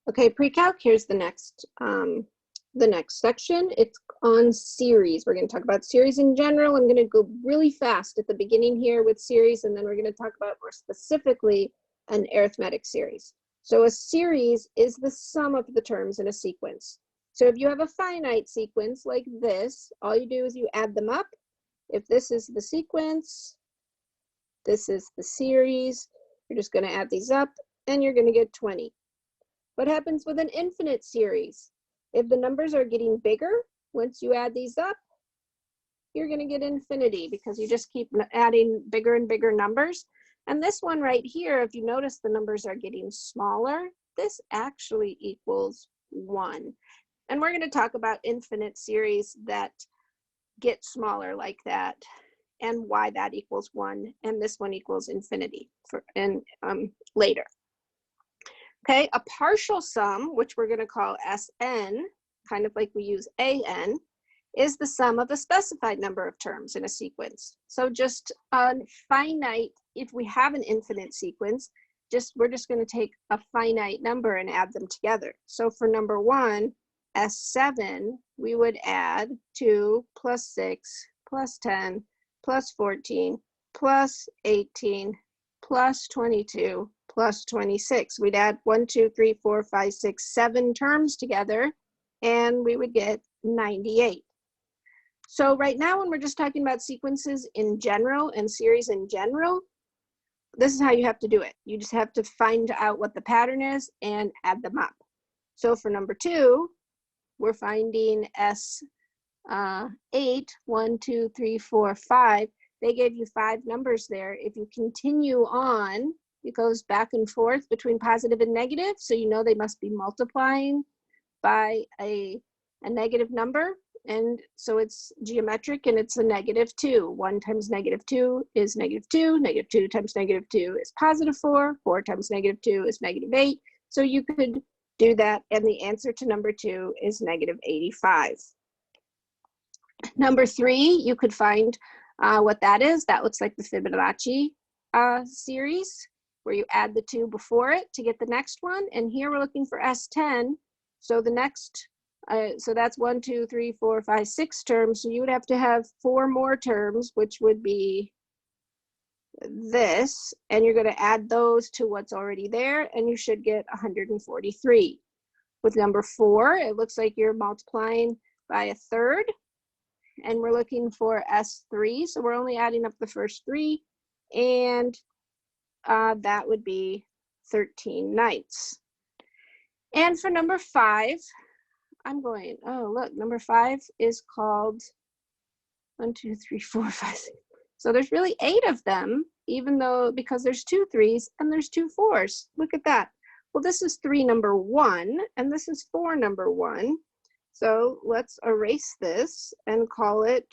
Okay, pre-calc, here's the next section. It's on series. We're going to talk about series in general. I'm going to go really fast at the beginning here with series, and then we're going to talk about more specifically an arithmetic series. So a series is the sum of the terms in a sequence. So if you have a finite sequence like this, all you do is you add them up. If this is the sequence, this is the series, you're just going to add these up, and you're going to get 20. What happens with an infinite series? If the numbers are getting bigger, once you add these up, you're going to get infinity because you just keep adding bigger and bigger numbers. And this one right here, if you notice the numbers are getting smaller, this actually equals 1. And we're going to talk about infinite series that get smaller like that and why that equals 1 and this one equals infinity later. Okay, a partial sum, which we're going to call Sn, kind of like we use An, is the sum of a specified number of terms in a sequence. So just a finite, if we have an infinite sequence, we're just going to take a finite number and add them together. So for number 1, S7, we would add 2 plus 6 plus 10 plus 14 plus 18 plus 22 plus 26. We'd add 1, 2, 3, 4, 5, 6, 7 terms together, and we would get 98. So right now, when we're just talking about sequences in general and series in general, this is how you have to do it. You just have to find out what the pattern is and add them up. So for number 2, we're finding S8, 1, 2, 3, 4, 5. They gave you 5 numbers there. If you continue on, it goes back and forth between positive and negative, so you know they must be multiplying by a negative number, and so it's geometric and it's a -2. 1 times -2 is -2, -2 times -2 is +4, 4 times -2 is -8, so you could do that, and the answer to number 2 is -85. Number 3, you could find what that is. That looks like the Fibonacci series, where you add the 2 before it to get the next one. And here we're looking for S10. So the next, so that's 1, 2, 3, 4, 5, 6 terms. So you would have to have 4 more terms, which would be this. And you're going to add those to what's already there, and you should get 143. With number 4, it looks like you're multiplying by 1/3. And we're looking for S3, so we're only adding up the first 3, and that would be 13/9. And for number 5, oh look, number 5 is called 1, 2, 3, 4, 5, 6. So there's really 8 of them, even though, because there's 2 3s and there's 2 4s. Look at that. Well, this is 3 number 1, and this is 4 number 1. So let's erase this and call it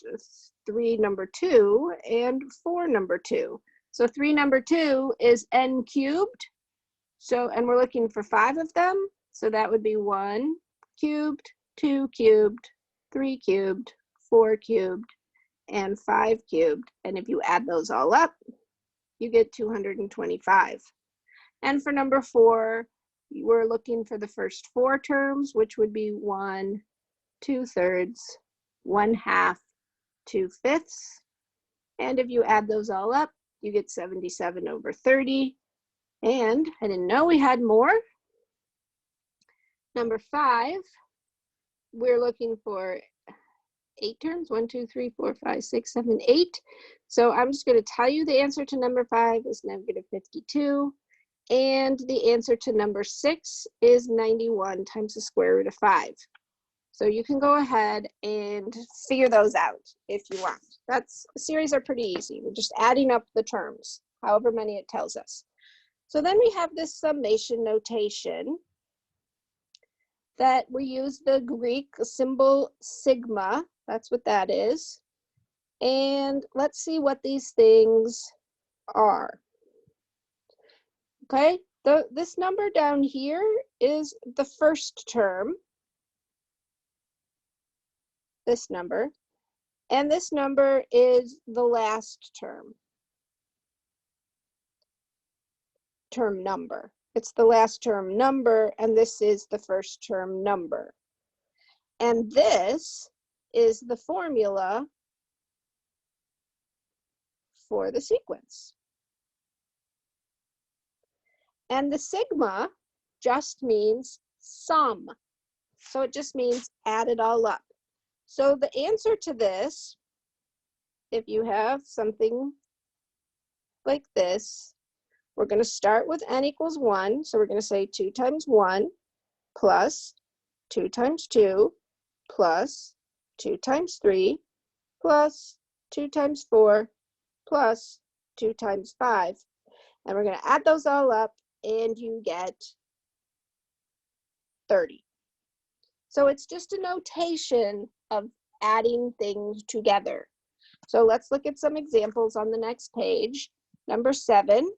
3 number 2 and 4 number 2. So 3 number 2 is n cubed. So, and we're looking for 5 of them. So that would be 1 cubed, 2 cubed, 3 cubed, 4 cubed, and 5 cubed. And if you add those all up, you get 225. And for number 4, we're looking for the first 4 terms, which would be 1, 2/3, 1/2, 2/5. And if you add those all up, you get 77/30. And I didn't know we had more. Number 5, we're looking for 8 terms, 1, 2, 3, 4, 5, 6, 7, 8. So I'm just going to tell you the answer to number 5 is -52. And the answer to number 6 is 91 times the square root of 5. So you can go ahead and figure those out if you want. Series are pretty easy. We're just adding up the terms, however many it tells us. So then we have this summation notation that we use the Greek symbol sigma. That's what that is. And let's see what these things are. Okay, this number down here is the first term, this number, and this number is the last term number. It's the last term number, and this is the first term number. And this is the formula for the sequence. And the sigma just means sum. So it just means add it all up. So the answer to this, if you have something like this, we're going to start with n equals 1. So we're going to say 2 times 1 plus 2 times 2 plus 2 times 3 plus 2 times 4 plus 2 times 5. And we're going to add those all up, and you get 30. So it's just a notation of adding things together. So let's look at some examples on the next page. Number 7,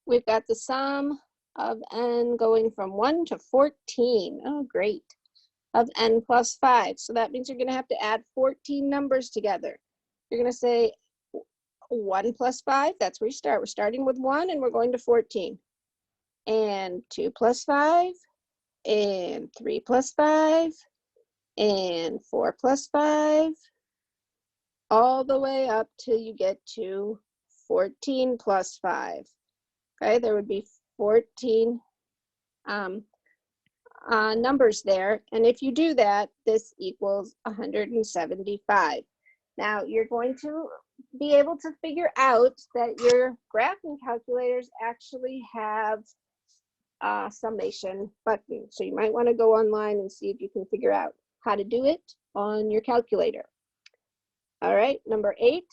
we've got the sum of n going from 1 to 14. Oh, great. Of n plus 5. So that means you're going to have to add 14 numbers together. You're going to say 1 plus 5, that's where you start. We're starting with 1 and we're going to 14. And 2 plus 5, and 3 plus 5, and 4 plus 5, all the way up till you get to 14 plus 5. Okay, there would be 14 numbers there. And if you do that, this equals 175. Now, you're going to be able to figure out that your graphing calculators actually have a summation button. So you might want to go online and see if you can figure out how to do it on your calculator. All right, number 8,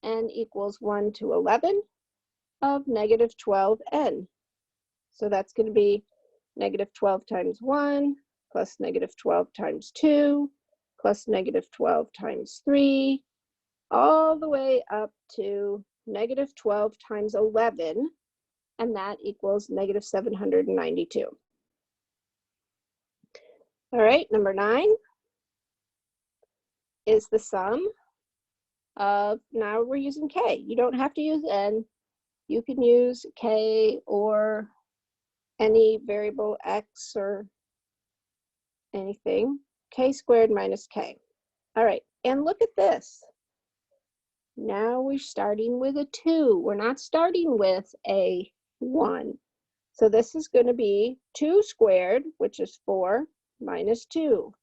n equals 1 to 11 of negative 12n. So that's going to be negative 12 times 1 plus negative 12 times 2 plus negative 12 times 3, all the way up to negative 12 times 11, and that equals negative 792. All right, number 9 is the sum of, now we're using k. You don't have to use n. You can use k or any variable x or anything. K squared minus k. All right, and look at this. Now we're starting with a 2. We're not starting with a 1. So this is going to be 2 squared, which is 4, minus 2.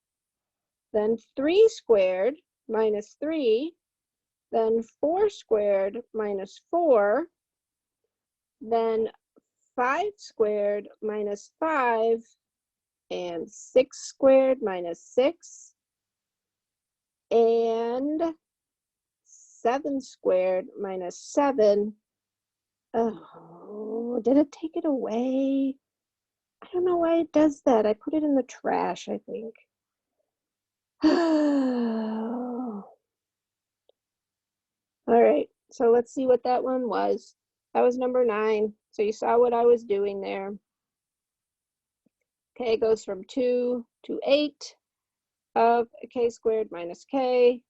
Then 3 squared minus 3. Then 4 squared minus 4. Then 5 squared minus 5. And 6 squared minus 6. And 7 squared minus 7. Oh, did it take it away? I don't know why it does that. I put it in the trash, I think. All right, so let's see what that one was. That was number 9. So you saw what I was doing there. K goes from 2 to 8 of k squared minus k.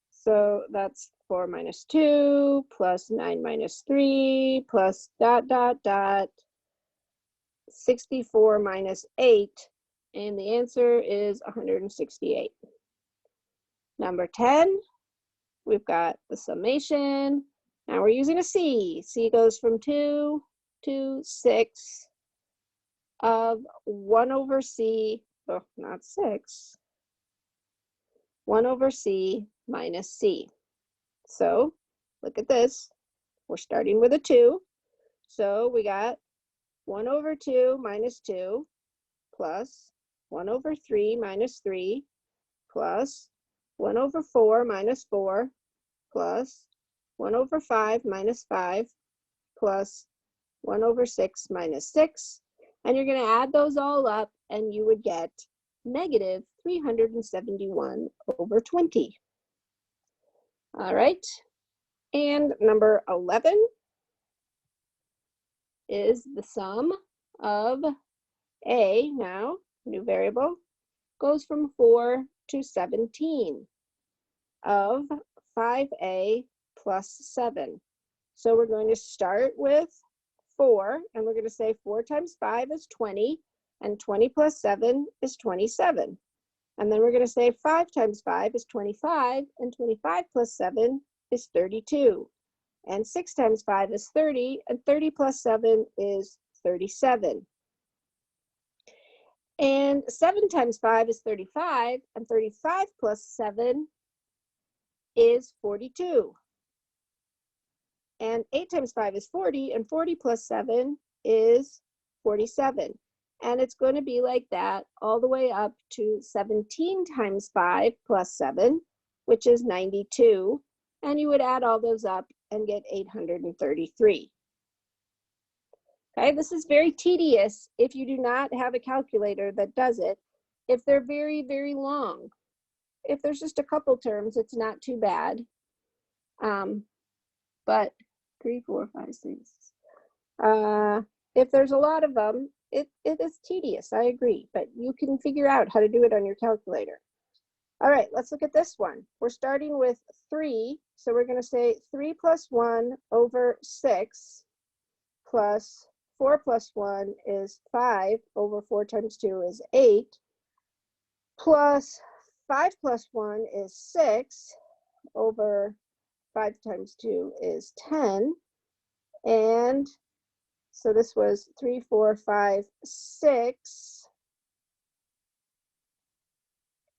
So that's 4 minus 2 plus 9 minus 3 plus dot, dot, dot, 64 minus 8. And the answer is 168. Number 10, we've got the summation. Now we're using a C. C goes from 2 to 6 of 1 over C, oh, not 6, 1 over C minus C. So look at this. We're starting with a 2. So we got 1 over 2 minus 2 plus 1 over 3 minus 3 plus 1 over 4 minus 4 plus 1 over 5 minus 5 plus 1 over 6 minus 6. And you're going to add those all up, and you would get negative 371 over 20. All right. And number 11 is the sum of a, now, new variable, goes from 4 to 17 of 5a plus 7. So we're going to start with 4, and we're going to say 4 times 5 is 20, and 20 plus 7 is 27. And then we're going to say 5 times 5 is 25, and 25 plus 7 is 32. And 6 times 5 is 30, and 30 plus 7 is 37. And 7 times 5 is 35, and 35 plus 7 is 42. And 8 times 5 is 40, and 40 plus 7 is 47. And it's going to be like that all the way up to 17 times 5 plus 7, which is 92. And you would add all those up and get 833. Okay, this is very tedious if you do not have a calculator that does it. If they're very, very long, if there's just a couple terms, it's not too bad. But 3, 4, 5, 6. If there's a lot of them, it is tedious, I agree, but you can figure out how to do it on your calculator. All right, let's look at this one. We're starting with 3, so we're going to say 3 plus 1 over 6 plus 4 plus 1 is 5 over 4 times 2 is 8, plus 5 plus 1 is 6 over 5 times 2 is 10, and so this was 3, 4, 5, 6,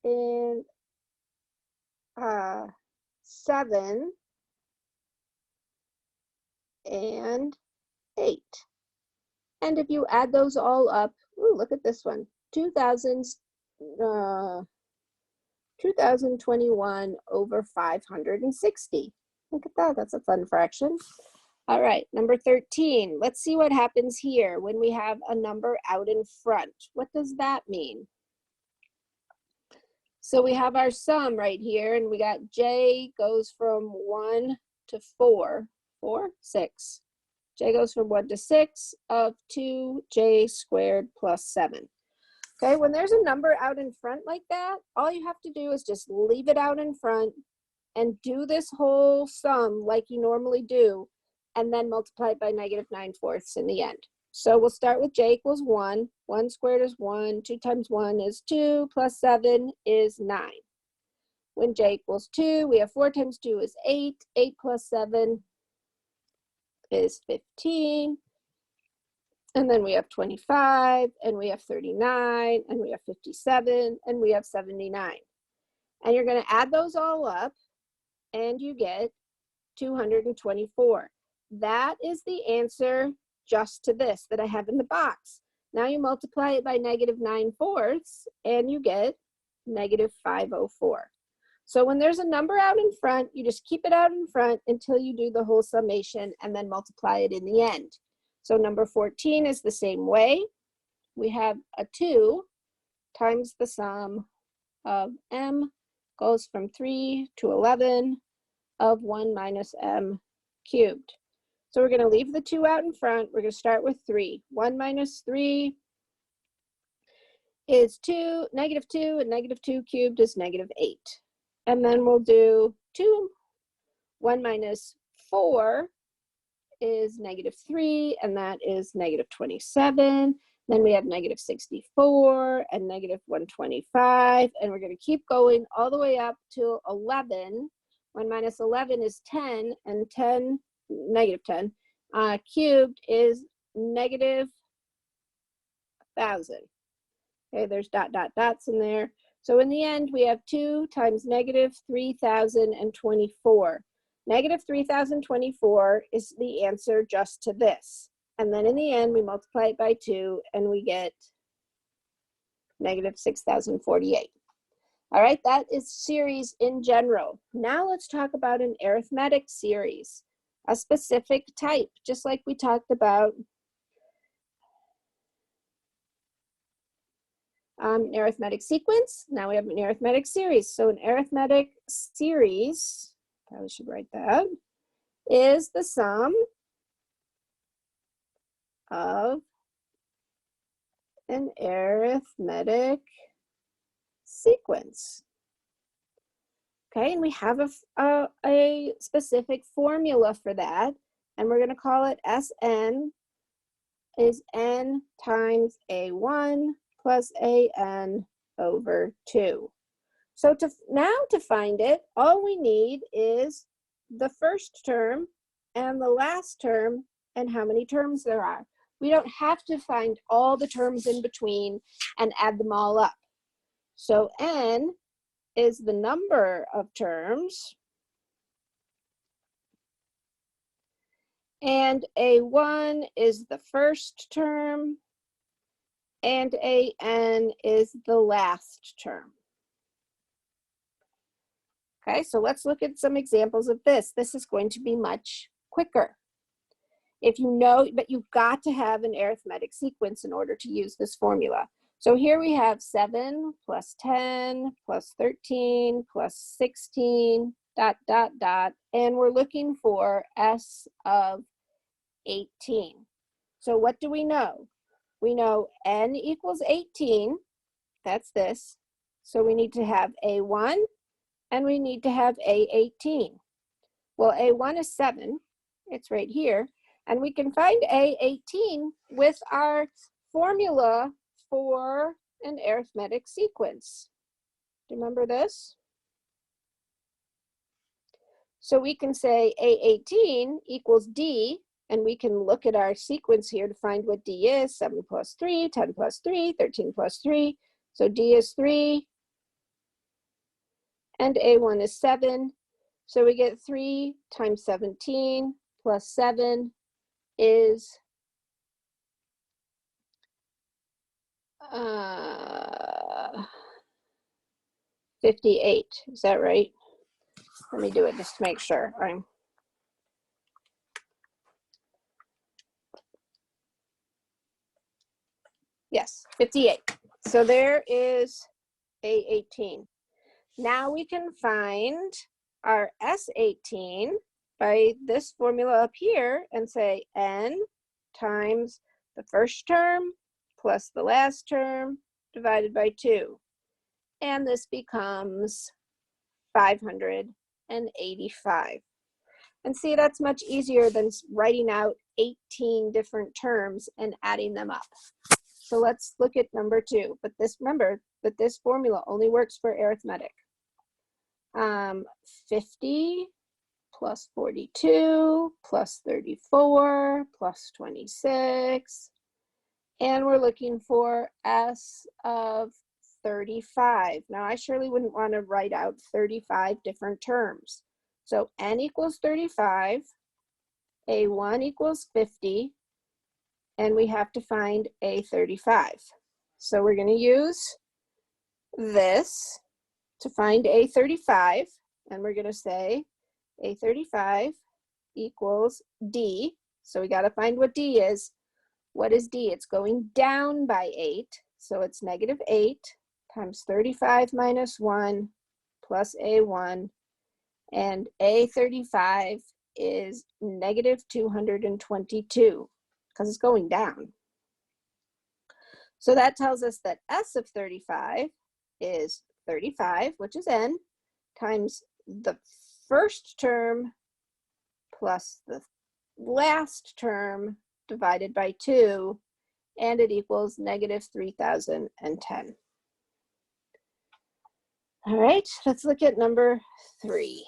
and 7, and 8. And if you add those all up, ooh, look at this one, 2021 over 560. Look at that, that's a fun fraction. All right, number 13. Let's see what happens here when we have a number out in front. What does that mean? So we have our sum right here, and we got J goes from 1 to 4, 6. J goes from 1 to 6 of 2J squared plus 7. Okay, when there's a number out in front like that, all you have to do is just leave it out in front and do this whole sum like you normally do, and then multiply it by -9/4 in the end. So we'll start with J equals 1. 1 squared is 1. 2 times 1 is 2, plus 7 is 9. When J equals 2, we have 4 times 2 is 8. 8 plus 7 is 15. And then we have 25, and we have 39, and we have 57, and we have 79. And you're going to add those all up, and you get 224. That is the answer just to this that I have in the box. Now you multiply it by -9/4, and you get -504. So when there's a number out in front, you just keep it out in front until you do the whole summation and then multiply it in the end. So number 14 is the same way. We have a 2 times the sum of m goes from 3 to 11 of 1 minus m cubed. So we're going to leave the 2 out in front. We're going to start with 3. 1 minus 3 is 2, -2, and -2 cubed is -8. And then we'll do 2. 1 minus 4 is -3, and that is -27. Then we have -64 and -125, and we're going to keep going all the way up to 11. 1 minus 11 is 10, and -10 cubed is -1,000. Okay, there's dots in there. So in the end, we have 2 times -3,024. -3,024 is the answer just to this. And then in the end, we multiply it by 2, and we get -6,048. All right, that is series in general. Now let's talk about an arithmetic series, a specific type, just like we talked about an arithmetic sequence. Now we have an arithmetic series. So an arithmetic series, probably should write that, is the sum of an arithmetic sequence. Okay, and we have a specific formula for that, and we're going to call it Sn is n times a1 plus an over 2. So now to find it, all we need is the first term and the last term and how many terms there are. We don't have to find all the terms in between and add them all up. So n is the number of terms, and a1 is the first term, and an is the last term. Okay, so let's look at some examples of this. This is going to be much quicker. If you know, but you've got to have an arithmetic sequence in order to use this formula. So here we have 7 plus 10 plus 13 plus 16, dot, dot, dot, and we're looking for S of 18. So what do we know? We know n equals 18, that's this. So we need to have a1 and we need to have a18. Well, a1 is 7, it's right here, and we can find a18 with our formula for an arithmetic sequence. Do you remember this? So we can say a18 equals d, and we can look at our sequence here to find what d is. 7 plus 3, 10 plus 3, 13 plus 3. So d is 3, and a1 is 7. So we get 3 times 17 plus 7 is 58. Is that right? Let me do it just to make sure. Yes, 58. So there is a18. Now we can find our S18 by this formula up here and say n times the first term plus the last term divided by 2. And this becomes 585. And see, that's much easier than writing out 18 different terms and adding them up. So let's look at number 2. But remember that this formula only works for arithmetic. 50 plus 42 plus 34 plus 26. And we're looking for S of 35. Now, I surely wouldn't want to write out 35 different terms. So n equals 35, a1 equals 50, and we have to find a35. So we're going to use this to find a35, and we're going to say a35 equals d. So we got to find what d is. What is d? It's going down by 8, so it's negative 8 times 35 minus 1 plus a1, and a35 is negative 222 because it's going down. So that tells us that S of 35 is 35, which is n, times the first term plus the last term divided by 2, and it equals negative 3010. All right, let's look at number 3.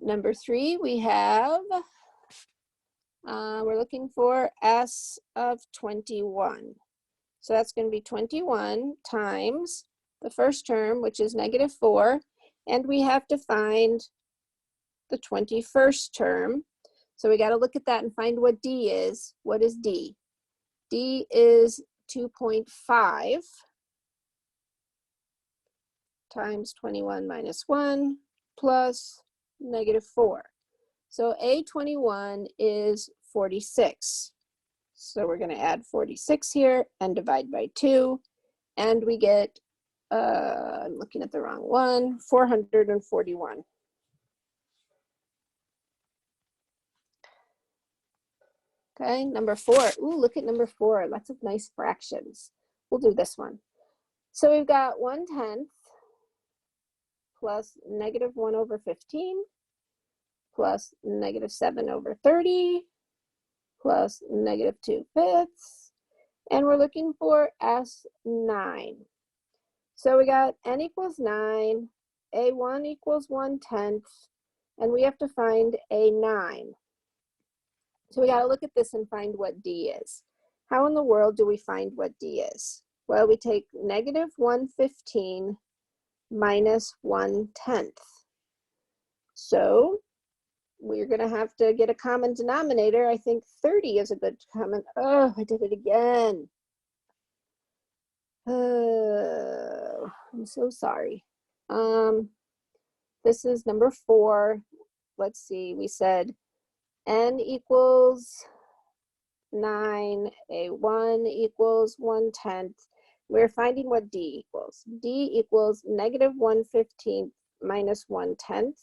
Number 3, we have, we're looking for S of 21. So that's going to be 21 times the first term, which is negative 4, and we have to find the 21st term. So we got to look at that and find what d is. What is d? D is 2.5 times 21 minus 1 plus negative 4. So A21 is 46. So we're going to add 46 here and divide by 2, and we get, I'm looking at the wrong one, 441. Okay, number 4. Ooh, look at number 4. Lots of nice fractions. We'll do this one. So we've got 1/10 plus negative 1 over 15 plus negative 7 over 30 plus negative 2/5. And we're looking for S9. So we got n equals 9, A1 equals 1/10, and we have to find A9. So we got to look at this and find what D is. How in the world do we find what D is? Well, we take negative 1/15 minus 1/10. So we're going to have to get a common denominator. I think 30 is a good common. Oh, I did it again. Oh, I'm so sorry. This is number 4. Let's see, we said n equals 9, A1 equals 1/10. We're finding what D equals. D equals negative 1/15 minus 1/10.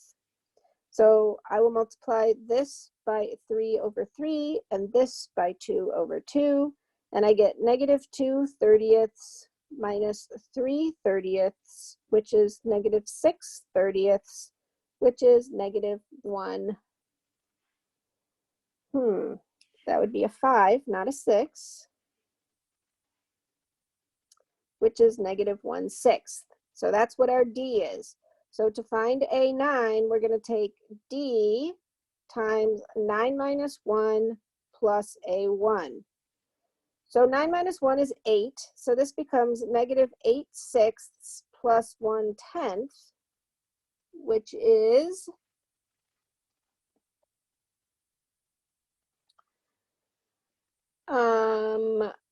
So I will multiply this by 3/3 and this by 2/2, and I get negative 2/30 minus 3/30, which is negative 6/30, which is negative 1. That would be a 5, not a 6, which is negative 1/6. So that's what our D is. So to find A9, we're going to take D times 9 minus 1 plus A1. So 9 minus 1 is 8. So this becomes negative 8/6 plus 1/10, which is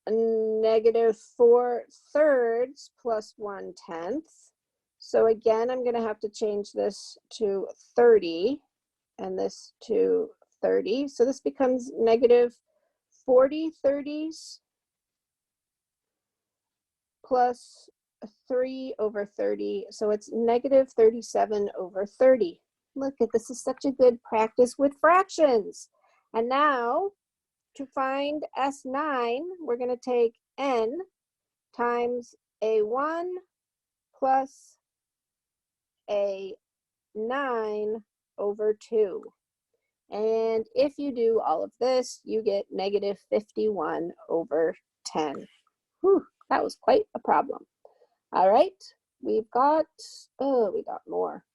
negative 4/3 plus 1/10. So again, I'm going to have to change this to 30 and this to 30. So this becomes negative 40/30 plus 3/30. So it's negative 37/30. Look at this, is such a good practice with fractions. And now to find S9, we're going to take n times A1 plus A9/2. And if you do all of this, you get negative 51/10. Whew, that was quite a problem. All right, we got more.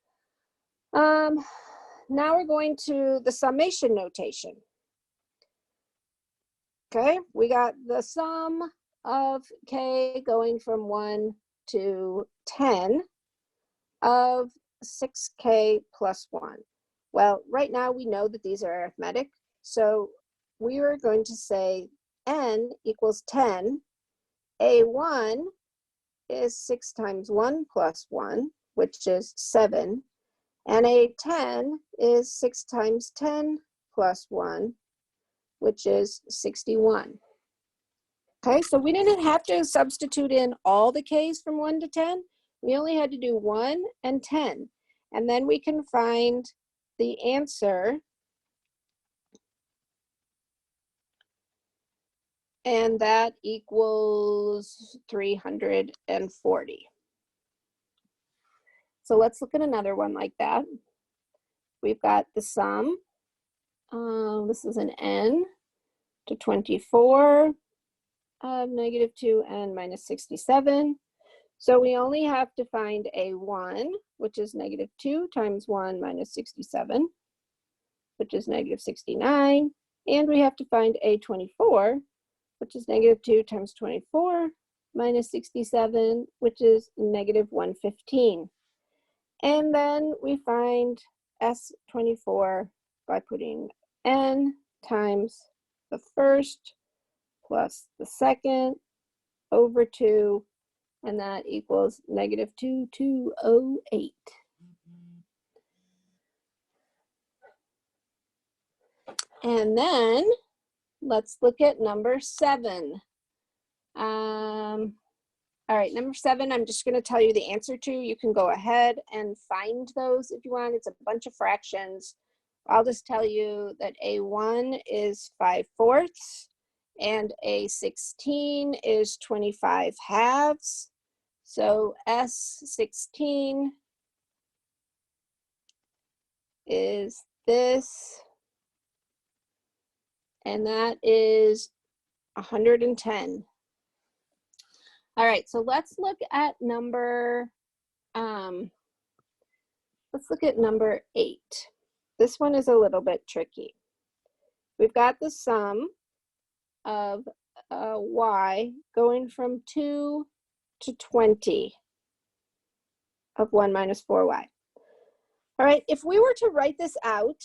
Now we're going to the summation notation. Okay, we got the sum of k going from 1 to 10 of 6k plus 1. Well, right now we know that these are arithmetic, so we are going to say n equals 10. A1 is 6 times 1 plus 1, which is 7. And A10 is 6 times 10 plus 1, which is 61. Okay, so we didn't have to substitute in all the k's from 1 to 10. We only had to do 1 and 10. And then we can find the answer. And that equals 340. So let's look at another one like that. We've got the sum. This is an n to 24 of negative 2n minus 67. So we only have to find A1, which is negative 2 times 1 minus 67, which is negative 69. And we have to find A24, which is negative 2 times 24 minus 67, which is negative 115. And then we find S24 by putting n times the first plus the second over 2, and that equals negative 2208. And then let's look at number 7. All right, number 7, I'm just going to tell you the answer to. You can go ahead and find those if you want. It's a bunch of fractions. I'll just tell you that A1 is 5/4 and A16 is 25/2. So S16 is this, and that is 110. All right, so let's look at number 8. This one is a little bit tricky. We've got the sum of y going from 2 to 20 of 1 minus 4y. All right, if we were to write this out,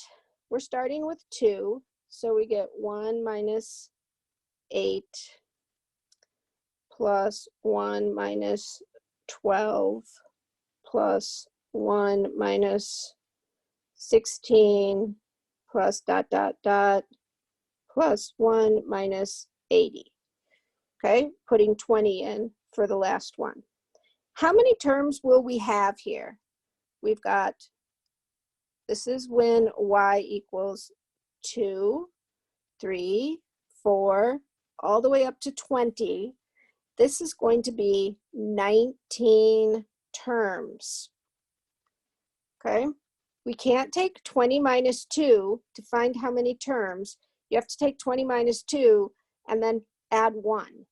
we're starting with 2, so we get 1 minus 8 plus 1 minus 12 plus 1 minus 16 plus dot dot dot plus 1 minus 80. Okay, putting 20 in for the last one. How many terms will we have here? We've got, this is when y equals 2, 3, 4, all the way up to 20. This is going to be 19 terms. Okay, we can't take 20 minus 2 to find how many terms. You have to take 20 minus 2 and then add 1.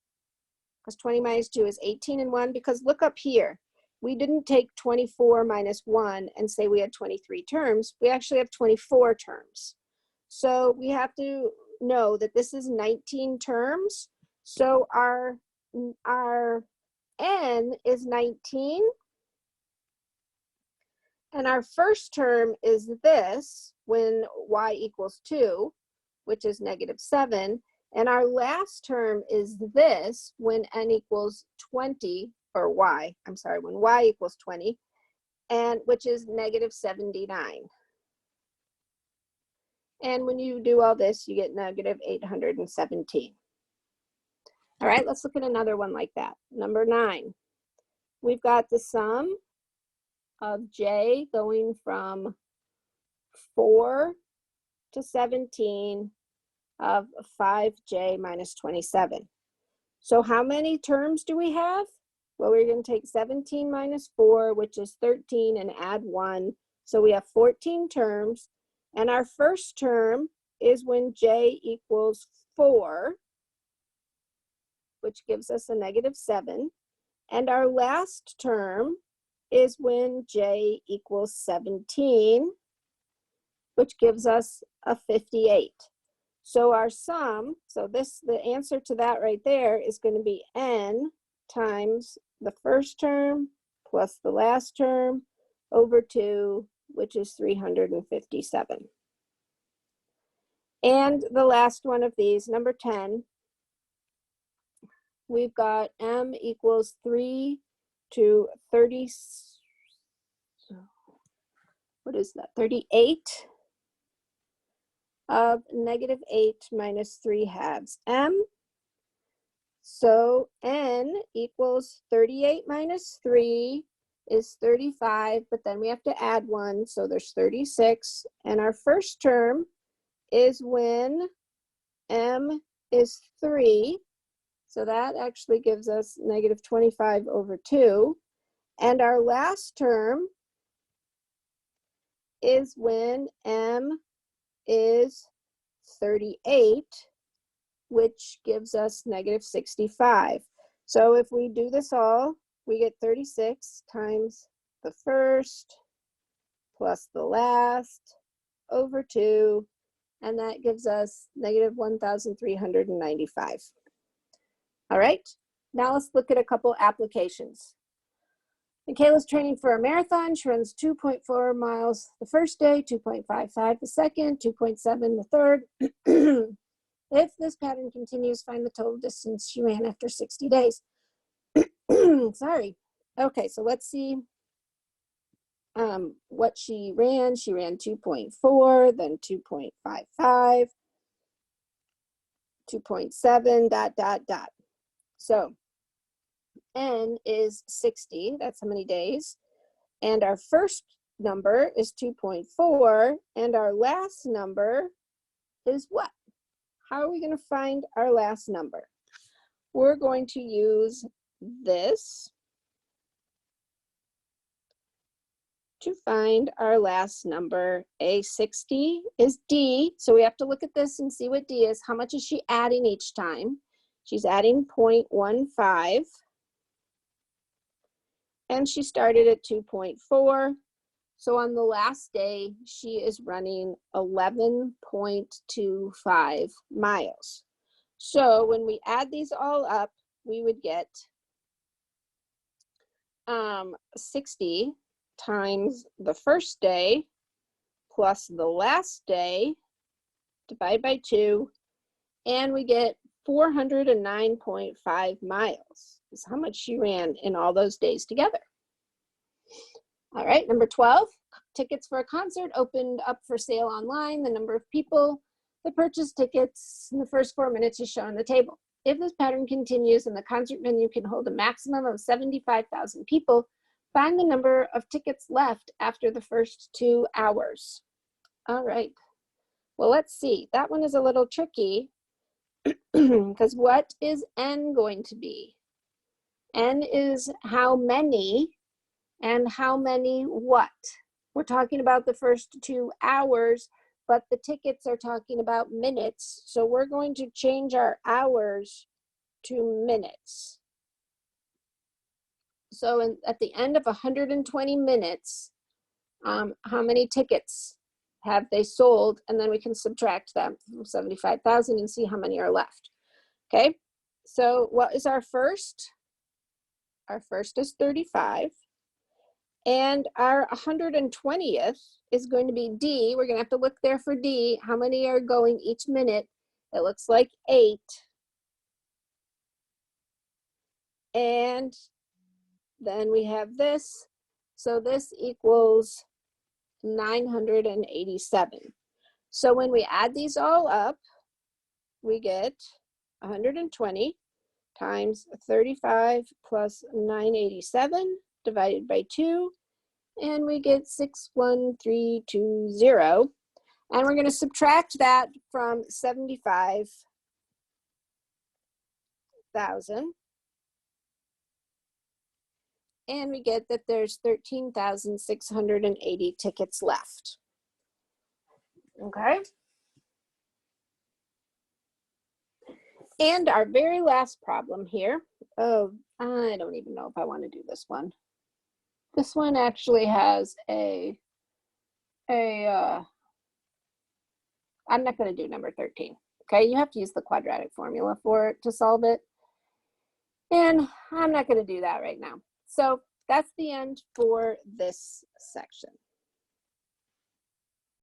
Because 20 minus 2 is 18 and 1, because look up here. We didn't take 24 minus 1 and say we had 23 terms. We actually have 24 terms. So we have to know that this is 19 terms. So our n is 19. And our first term is this, when y equals 2, which is -7. And our last term is this, when n equals 20, or y, I'm sorry, when y equals 20, and which is -79. And when you do all this, you get -817. All right, let's look at another one like that. Number 9. We've got the sum of j going from 4 to 17 of 5j minus 27. So how many terms do we have? Well, we're going to take 17 minus 4, which is 13, and add 1. So we have 14 terms. And our first term is when j equals 4, which gives us a -7. And our last term is when j equals 17, which gives us a 58. So our sum, so the answer to that right there is going to be n times the first term plus the last term over 2, which is 357. And the last one of these, number 10, we've got m equals 3 to 30, what is that, 38 of -8 minus 3/2 m. So n equals 38 minus 3 is 35, but then we have to add 1, so there's 36. And our first term is when m is 3, so that actually gives us -25 over 2. And our last term is when m is 38, which gives us -65. So if we do this all, we get 36 times the first plus the last over 2, and that gives us -1,395. All right, now let's look at a couple applications. Michaela's training for a marathon. She runs 2.4 miles the first day, 2.55 the second, 2.7 the third. If this pattern continues, find the total distance she ran after 60 days. Sorry. Okay, so let's see what she ran. She ran 2.4, then 2.55, 2.7, dot, dot, dot. So n is 60, that's how many days. And our first number is 2.4, and our last number is what? How are we going to find our last number? We're going to use this. to find our last number. A60 is D, so we have to look at this and see what D is. How much is she adding each time? She's adding 0.15, and she started at 2.4. So on the last day, she is running 11.25 miles. So when we add these all up, we would get 60 times the first day plus the last day, divide by 2, and we get 409.5 miles is how much she ran in all those days together. All right, number 12, tickets for a concert opened up for sale online. The number of people that purchased tickets in the first 4 minutes is shown on the table. If this pattern continues and the concert venue can hold a maximum of 75,000 people, find the number of tickets left after the first 2 hours. All right, well, let's see. That one is a little tricky because what is N going to be? N is how many, and how many what? We're talking about the first 2 hours, but the tickets are talking about minutes. So we're going to change our hours to minutes. So at the end of 120 minutes, how many tickets have they sold? And then we can subtract them from 75,000 and see how many are left. Okay, so what is our first? Our first is 35. And our 120th is going to be D. We're going to have to look there for D. How many are going each minute? It looks like 8. And then we have this. So this equals 987. So when we add these all up, we get 120 times 35 plus 987 divided by 2. And we get 61320. And we're going to subtract that from 75,000. And we get that there's 13,680 tickets left. Okay. And our very last problem here. Oh, I don't even know if I want to do this one. This one actually has I'm not going to do number 13. Okay, you have to use the quadratic formula for it to solve it. And I'm not going to do that right now. So that's the end for this section.